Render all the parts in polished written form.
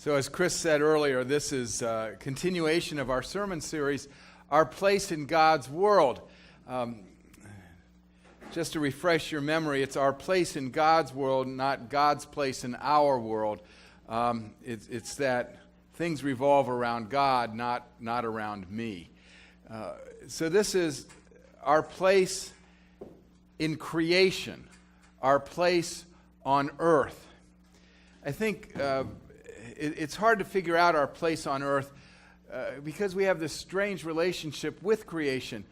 So as Chris said earlier, this is a continuation of our sermon series, Our Place in God's World. Just to refresh your memory, it's our place in God's world, not God's place in our world. It's that things revolve around God, not around me. So this is our place in creation, our place on earth. I think it's hard to figure out our place on earth because we have this strange relationship with creation.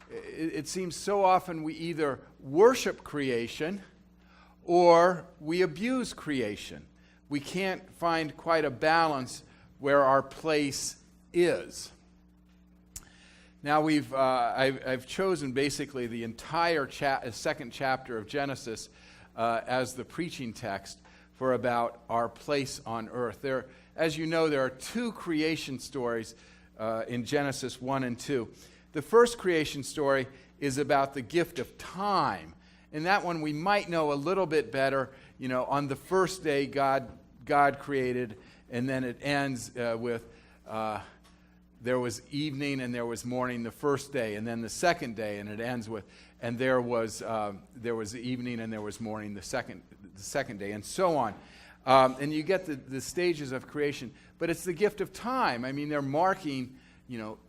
It seems so often we either worship creation or we abuse creation. We can't find quite a balance where our place is. Now I've chosen basically the entire second chapter of Genesis as the preaching text for about our place on earth. As you know, there are two creation stories in Genesis 1 and 2. The first creation story is about the gift of time. And that one we might know a little bit better. You know, on the first day God created, and then it ends with there was evening and there was morning the first day, and then the second day, and it ends with and there was evening and there was morning the second day, and so on. And you get the stages of creation, but it's the gift of time. I mean, they're marking,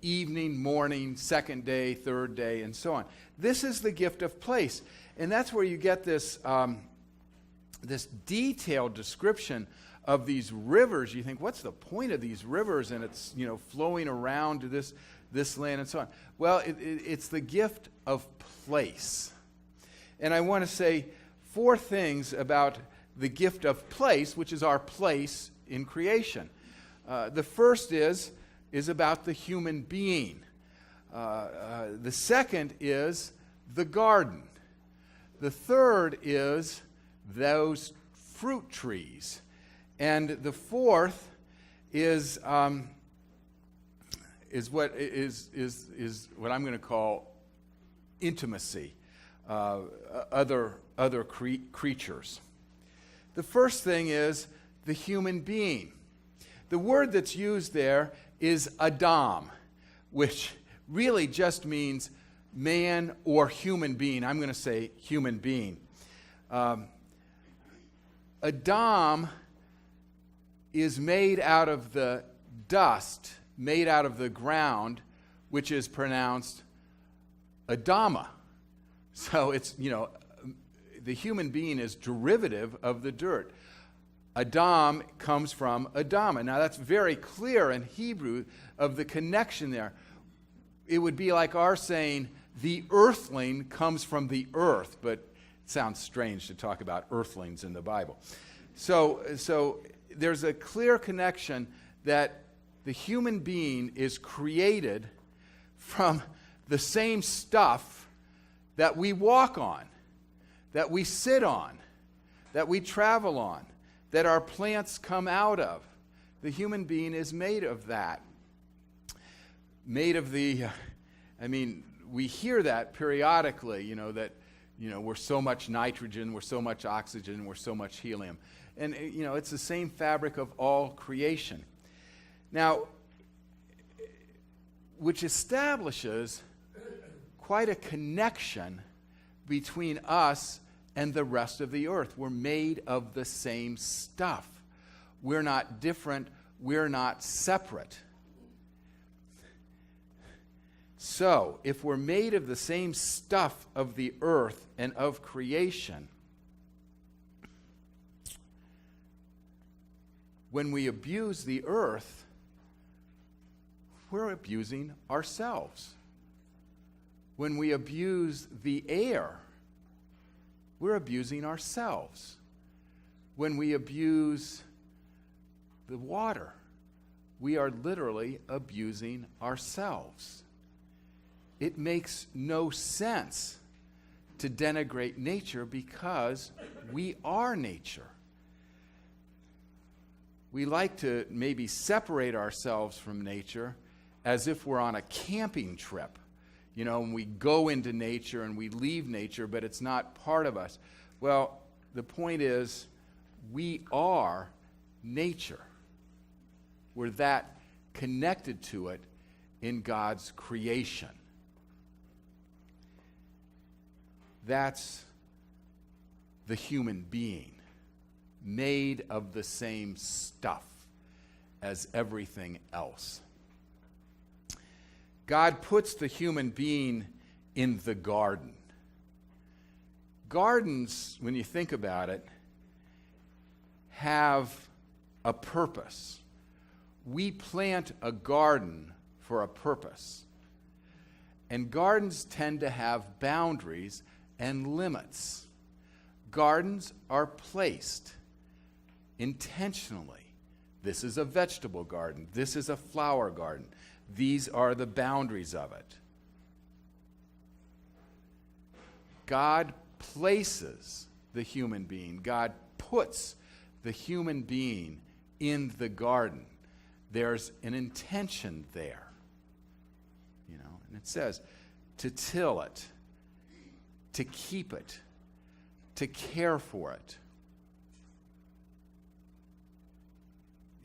evening, morning, second day, third day, and so on. This is the gift of place, and that's where you get this this detailed description of these rivers. You think, what's the point of these rivers? And it's flowing around to this land and so on. Well, it's the gift of place, and I want to say four things about the gift of place, which is our place in creation. The first is about the human being. The second is the garden. The third is those fruit trees. And the fourth is what I'm going to call intimacy, other creatures. The first thing is the human being. The word that's used there is Adam, which really just means man or human being. I'm going to say human being. Adam is made out of the dust, made out of the ground, which is pronounced Adama. So it's, the human being is derivative of the dirt. Adam comes from Adama. Now that's very clear in Hebrew of the connection there. It would be like our saying the earthling comes from the earth, but it sounds strange to talk about earthlings in the Bible. So there's a clear connection that the human being is created from the same stuff that we walk on, that we sit on, that we travel on, that our plants come out of. The human being is made of that. Made of we hear that periodically, that, we're so much nitrogen, we're so much oxygen, we're so much helium. And, it's the same fabric of all creation. Now, which establishes quite a connection between us and the rest of the earth. We're made of the same stuff. We're not different. We're not separate. So, if we're made of the same stuff of the earth and of creation, when we abuse the earth, we're abusing ourselves. When we abuse the air, we're abusing ourselves. When we abuse the water, we are literally abusing ourselves. It makes no sense to denigrate nature because we are nature. We like to maybe separate ourselves from nature as if we're on a camping trip. And we go into nature and we leave nature, but it's not part of us. Well, the point is, we are nature. We're that connected to it in God's creation. That's the human being, made of the same stuff as everything else. God puts the human being in the garden. Gardens, when you think about it, have a purpose. We plant a garden for a purpose. And gardens tend to have boundaries and limits. Gardens are placed intentionally. This is a vegetable garden. This is a flower garden. These are the boundaries of it. God places the human being. God puts the human being in the garden. There's an intention there. And it says to till it, to keep it, to care for it.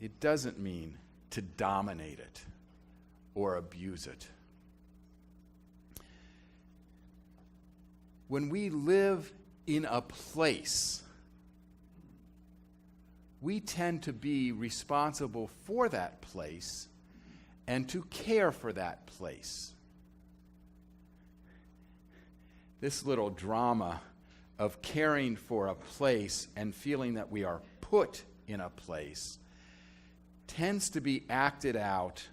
It doesn't mean to dominate it or abuse it. When we live in a place, we tend to be responsible for that place and to care for that place. This little drama of caring for a place and feeling that we are put in a place tends to be acted out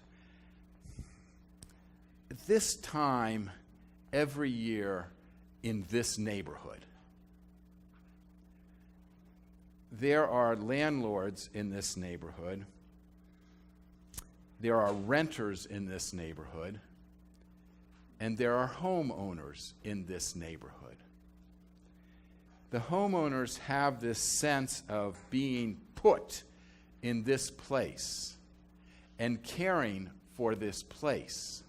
this time every year in this neighborhood. There are landlords in this neighborhood. There are renters in this neighborhood. And there are homeowners in this neighborhood. The homeowners have this sense of being put in this place and caring for this place.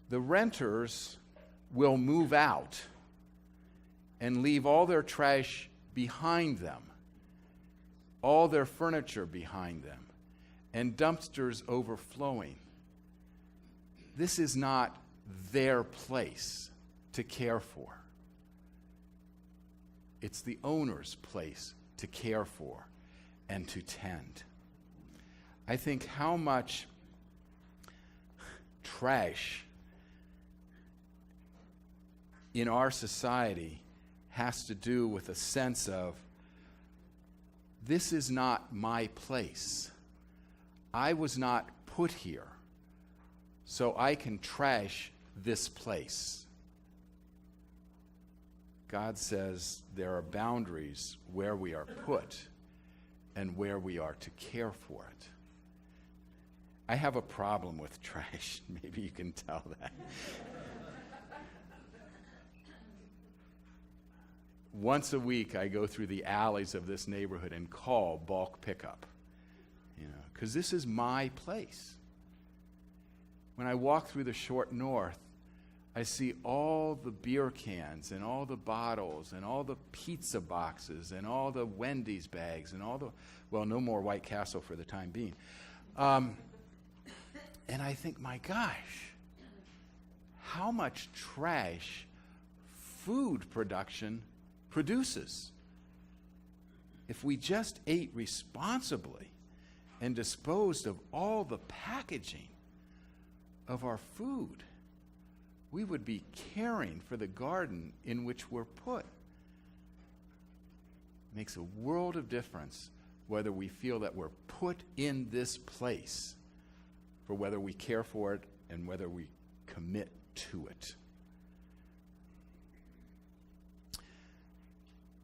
The renters will move out and leave all their trash behind them, all their furniture behind them, and dumpsters overflowing. This is not their place to care for. It's the owner's place to care for and to tend. I think how much trash in our society has to do with a sense of, this is not my place. I was not put here, so I can trash this place. God says there are boundaries where we are put and where we are to care for it. I have a problem with trash. Maybe you can tell that. Once a week, I go through the alleys of this neighborhood and call bulk pickup, because this is my place. When I walk through the short north, I see all the beer cans and all the bottles and all the pizza boxes and all the Wendy's bags and all the, well, no more White Castle for the time being. And I think, my gosh, how much trash food production produces. If we just ate responsibly and disposed of all the packaging of our food, we would be caring for the garden in which we're put. It makes a world of difference whether we feel that we're put in this place, for whether we care for it and whether we commit to it.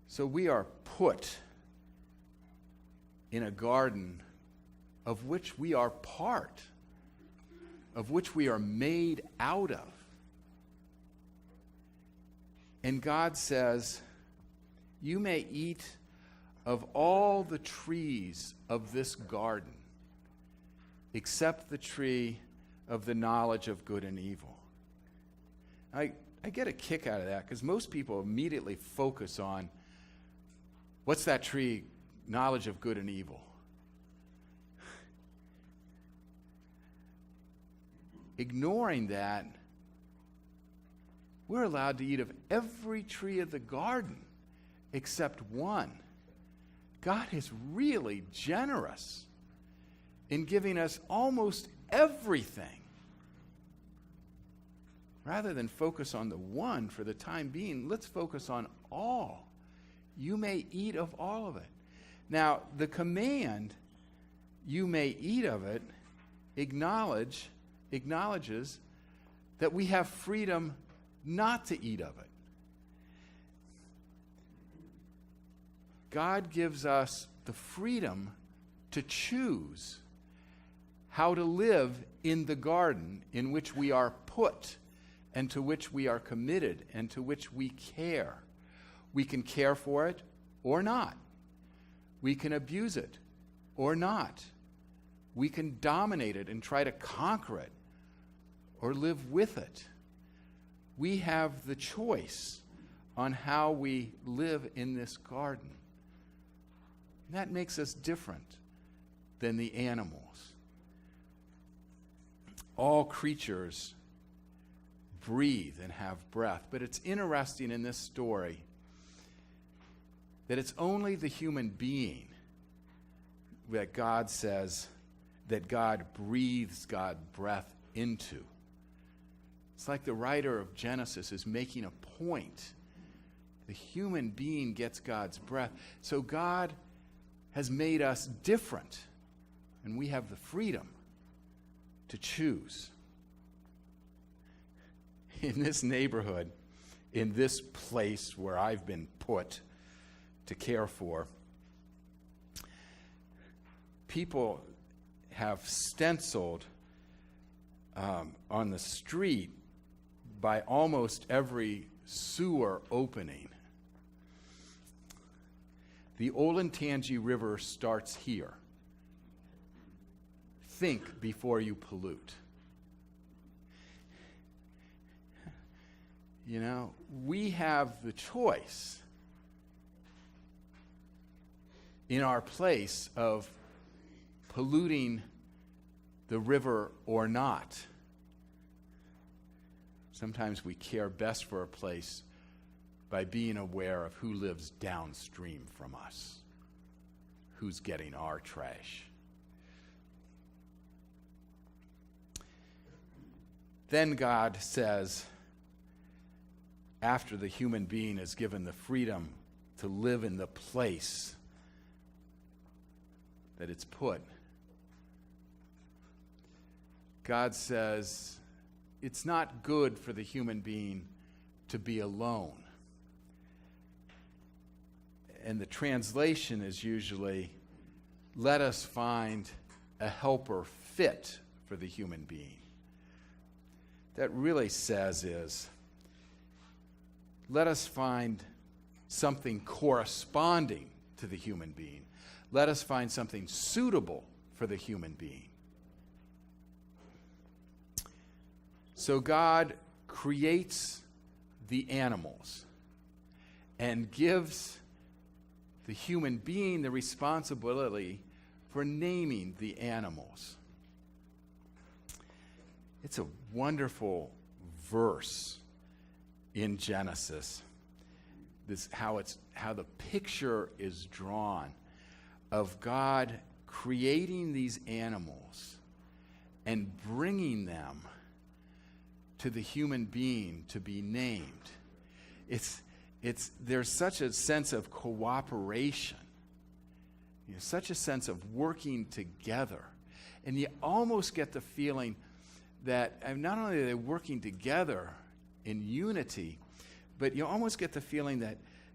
So we are put in a garden of which we are part, of which we are made out of. And God says, you may eat of all the trees of this garden, except the tree of the knowledge of good and evil. I get a kick out of that, because most people immediately focus on, what's that tree, knowledge of good and evil? ignoring that, we're allowed to eat of every tree of the garden except one. God is really generous in giving us almost everything. Rather than focus on the one for the time being, let's focus on all. You may eat of all of it. Now, the command, you may eat of it, acknowledges that we have freedom not to eat of it. God gives us the freedom to choose how to live in the garden in which we are put and to which we are committed and to which we care. We can care for it or not. We can abuse it or not. We can dominate it and try to conquer it or live with it. We have the choice on how we live in this garden. And that makes us different than the animals. All creatures breathe and have breath, but it's interesting in this story that it's only the human being that God says that God breathes God's breath into. It's like the writer of Genesis is making a point. The human being gets God's breath. So God has made us different, and we have the freedom to choose. In this neighborhood, in this place where I've been put to care for, people have stenciled on the street by almost every sewer opening. The Olentangy River starts here. Think before you pollute. You know, we have the choice in our place of polluting the river or not. Sometimes we care best for a place by being aware of who lives downstream from us, who's getting our trash. Then God says, after the human being is given the freedom to live in the place that it's put, God says, it's not good for the human being to be alone. And the translation is usually, let us find a helper fit for the human being. That really says is, let us find something corresponding to the human being. Let us find something suitable for the human being. So God creates the animals and gives the human being the responsibility for naming the animals. It's a wonderful verse in Genesis. This how the picture is drawn of God creating these animals and bringing them to the human being to be named. There's such a sense of cooperation, such a sense of working together, and you almost get the feeling that not only are they working together in unity, but you almost get the feeling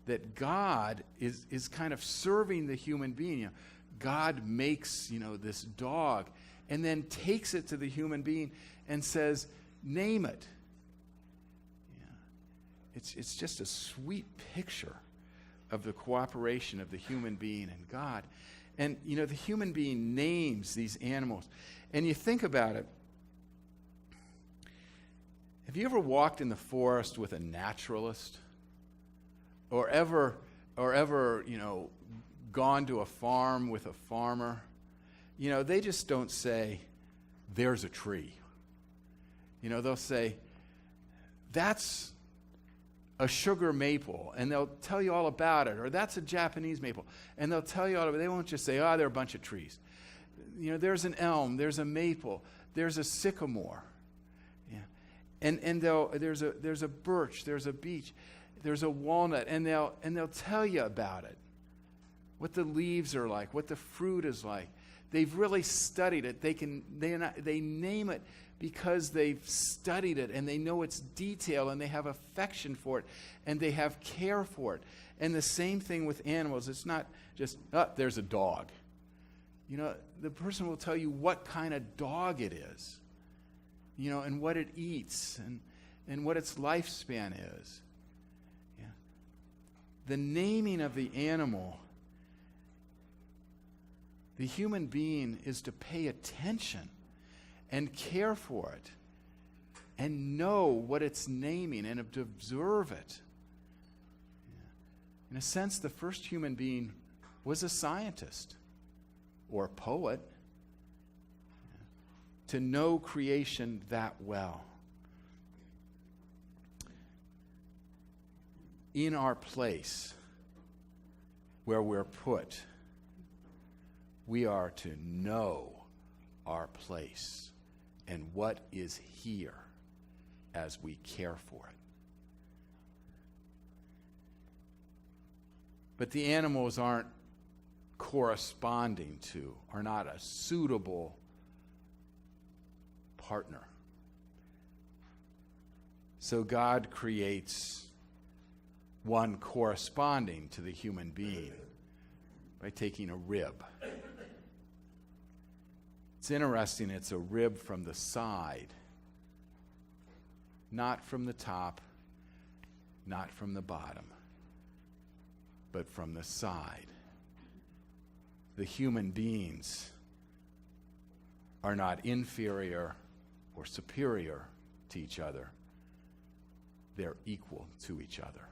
that God is kind of serving the human being. God makes this dog and then takes it to the human being and says, name it. It's just a sweet picture of the cooperation of the human being and God. And the human being names these animals. And you think about it. Have you ever walked in the forest with a naturalist? Or ever gone to a farm with a farmer? They just don't say, there's a tree. They'll say, that's a sugar maple, and they'll tell you all about it, or that's a Japanese maple, and they'll tell you all about it. They won't just say, they're a bunch of trees. There's an elm, there's a maple, there's a sycamore. Yeah. And there's a birch, there's a beech, there's a walnut, and they'll tell you about it. What the leaves are like, what the fruit is like. They've really studied it. They name it because they've studied it, and they know its detail, and they have affection for it, and they have care for it. And the same thing with animals. It's not just, there's a dog. The person will tell you what kind of dog it is, and what it eats, and what its lifespan is. Yeah. The naming of the animal, the human being is to pay attention and care for it and know what it's naming and to observe it. In a sense, the first human being was a scientist or a poet, to know creation that well. In our place where we're put, we are to know our place and what is here as we care for it. But the animals aren't corresponding to, are not a suitable partner. So God creates one corresponding to the human being by taking a rib. It's interesting, it's a rib from the side, not from the top, not from the bottom, but from the side. The human beings are not inferior or superior to each other. They're equal to each other.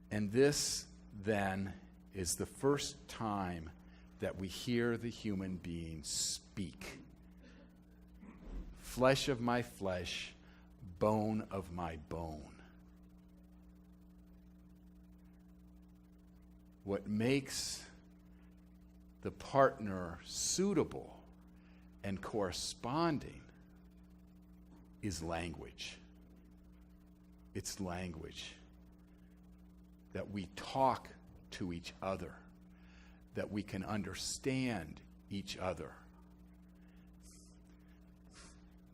And this, then, is the first time that we hear the human being speak. Flesh of my flesh, bone of my bone. What makes the partner suitable and corresponding is language. It's language. That we talk to each other, that we can understand each other,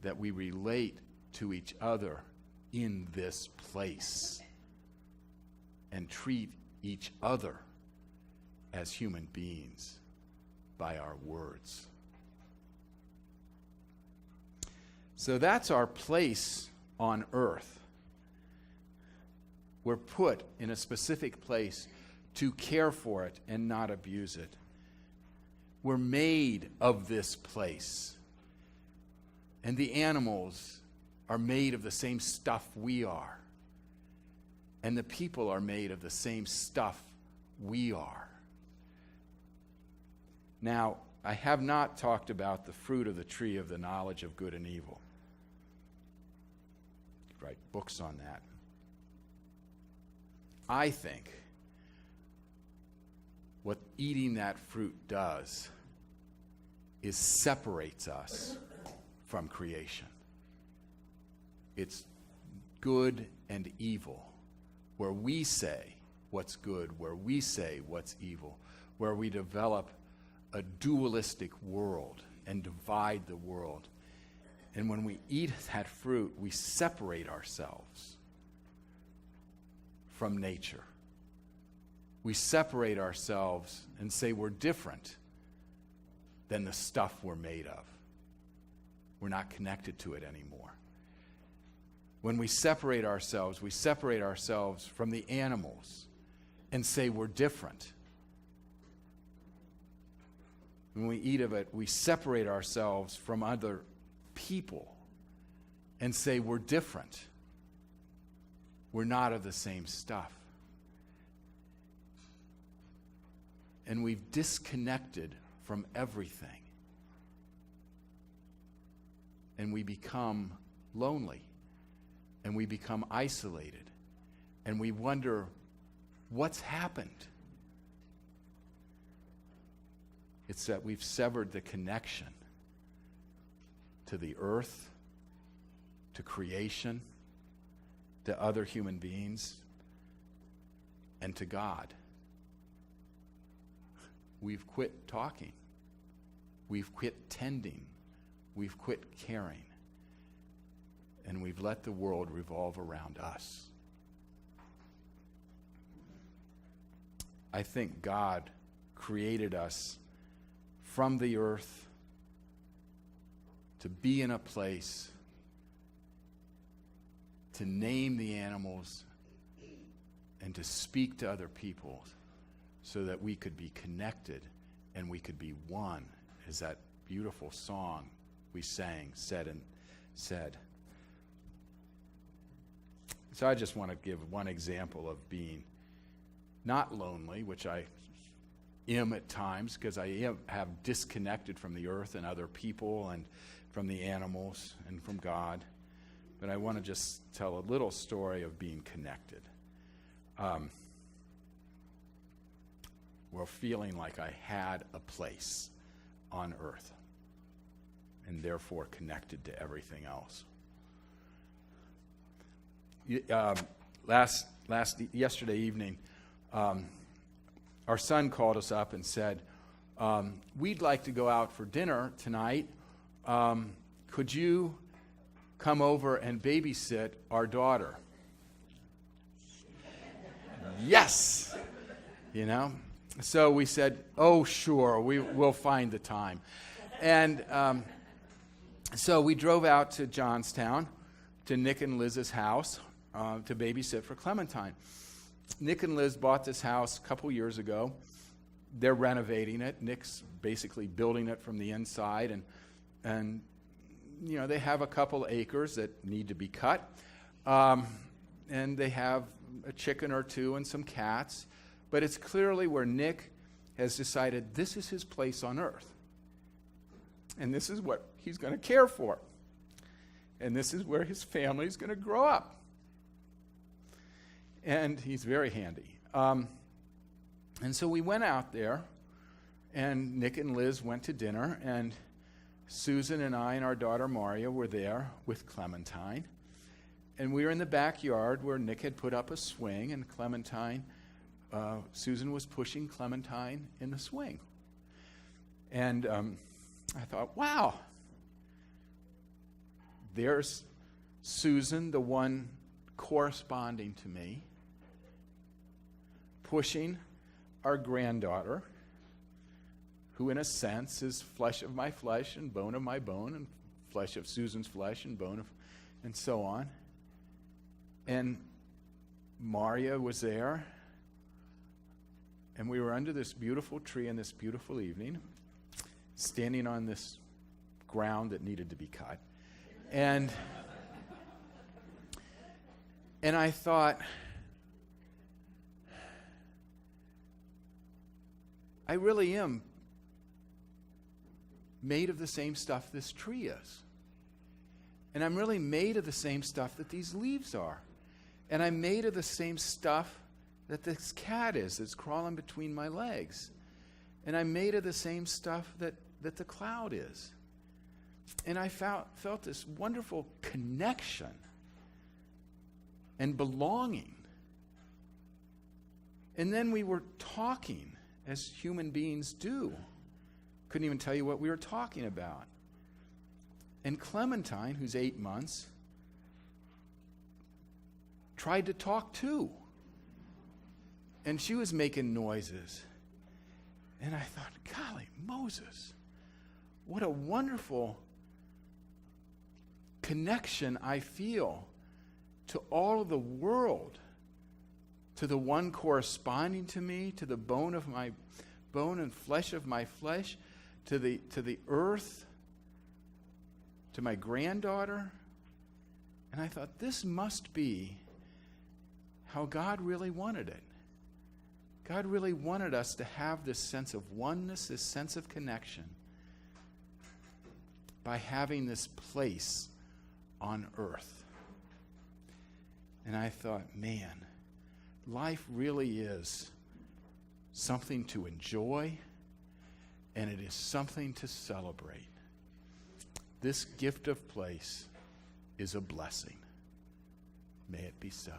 that we relate to each other in this place and treat each other as human beings by our words. So that's our place on earth. We're put in a specific place to care for it and not abuse it. We're made of this place. And the animals are made of the same stuff we are. And the people are made of the same stuff we are. Now, I have not talked about the fruit of the tree of the knowledge of good and evil. You could write books on that. I think what eating that fruit does is separates us from creation. It's good and evil, where we say what's good, where we say what's evil, where we develop a dualistic world and divide the world. And when we eat that fruit, we separate ourselves from nature. We separate ourselves and say we're different than the stuff we're made of. We're not connected to it anymore. When we separate ourselves from the animals and say we're different. When we eat of it, we separate ourselves from other people and say we're different. We're not of the same stuff. And we've disconnected from everything. and we become lonely, and we become isolated, and we wonder what's happened. It's that we've severed the connection to the earth, to creation, to other human beings, and to God. We've quit talking. We've quit tending. We've quit caring. And we've let the world revolve around us. I think God created us from the earth to be in a place, to name the animals, and to speak to other people so that we could be connected and we could be one, as that beautiful song we sang said. So I just want to give one example of being not lonely, which I am at times because I have disconnected from the earth and other people and from the animals and from God. But I want to just tell a little story of being connected. Well, feeling like I had a place on earth and therefore connected to everything else. Yesterday evening, our son called us up and said, we'd like to go out for dinner tonight. Could you come over and babysit our daughter? Yes! You know? So we said, oh, sure, we'll find the time. And so we drove out to Johnstown, to Nick and Liz's house, to babysit for Clementine. Nick and Liz bought this house a couple years ago. They're renovating it. Nick's basically building it from the inside, and you know, they have a couple acres that need to be cut, and they have a chicken or two and some cats, but it's clearly where Nick has decided this is his place on earth, and this is what he's going to care for, and this is where his family is going to grow up. And he's very handy. And so we went out there, and Nick and Liz went to dinner, and Susan and I and our daughter Maria were there with Clementine. And we were in the backyard where Nick had put up a swing, and Susan was pushing Clementine in the swing. And I thought, wow, there's Susan, the one corresponding to me, pushing our granddaughter, who in a sense is flesh of my flesh and bone of my bone and flesh of Susan's flesh and bone of, and so on. And Maria was there, and we were under this beautiful tree on this beautiful evening, standing on this ground that needed to be cut. And I thought, I really am made of the same stuff this tree is. And I'm really made of the same stuff that these leaves are. And I'm made of the same stuff that this cat is that's crawling between my legs. And I'm made of the same stuff that the cloud is. And I felt this wonderful connection and belonging. And then we were talking, as human beings do. Couldn't even tell you what we were talking about. And Clementine, who's 8 months, tried to talk too. And she was making noises. And I thought, golly, Moses, what a wonderful connection I feel to all of the world, to the one corresponding to me, to the bone of my bone and flesh of my flesh, to the earth, to my granddaughter. And I thought, this must be how God really wanted it. God really wanted us to have this sense of oneness, this sense of connection. by having this place on earth. And I thought, man, life really is something to enjoy, and it is something to celebrate. This gift of place is a blessing. May it be so.